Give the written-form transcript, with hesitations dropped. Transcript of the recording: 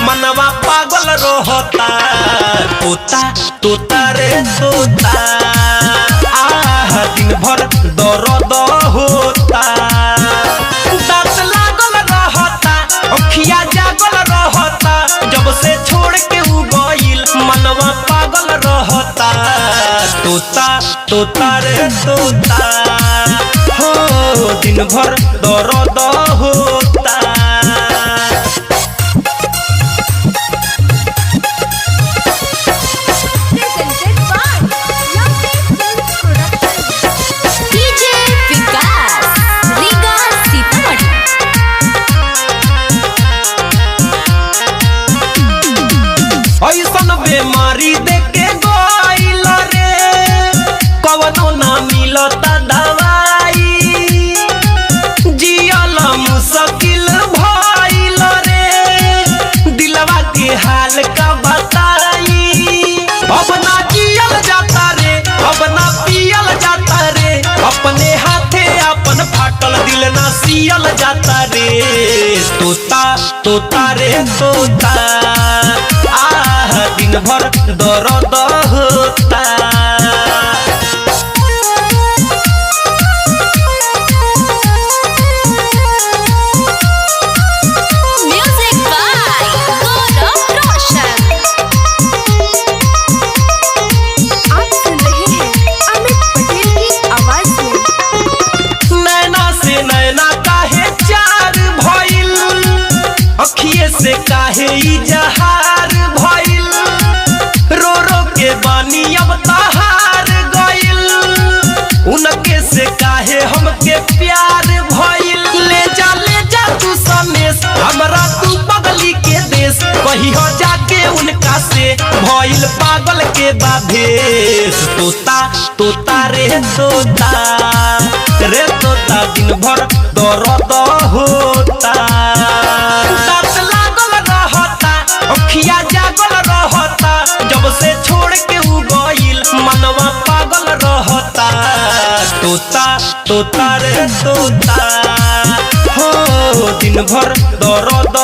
मनवा पागल रहता। तोता तोता रे तोता दिन भर दर्द होता। दांत लागल रहता अखिया जागल रहता। जब से छोड़ के उ गइल मनवा पागल रहता। तोता तोता रे तोता हो दिन भर दर्द होता। ऐसन बेमारी देके गइल रे कवनो ना मिलता दवाई। जियल मुश्किल भइल रे दिलवा के हाल का बताई। अब ना जियल जाता रे अब ना पियल जाता रे। अपने हाथे अपन फाटल दिल ना सियल जाता रे। तोता तोता रे तोता दिन भर दर्द होता। म्यूजिक बाय गौरव रोशन। आप सुन रहे हैं अमित पटेल की आवाज में। नैना से नैना काहे चार भइल अखिए से काहे इजहार भइल। रो रो के बानी अब तहार गइल उनके से काहे हमके प्यार भइल। ले जा तू सनेस हमरा तू बगली के देश। कही हो जाके उनका से भइल पागल के बाभेस। तोता तोता रे तोता दिन भर दर्द होता। दांत लागल रहता अखिया जागल रहता। जब से छोड़ के उ गइल मनवा पागल रहता। तोता तोता रे तोता हो दिन भर दर्द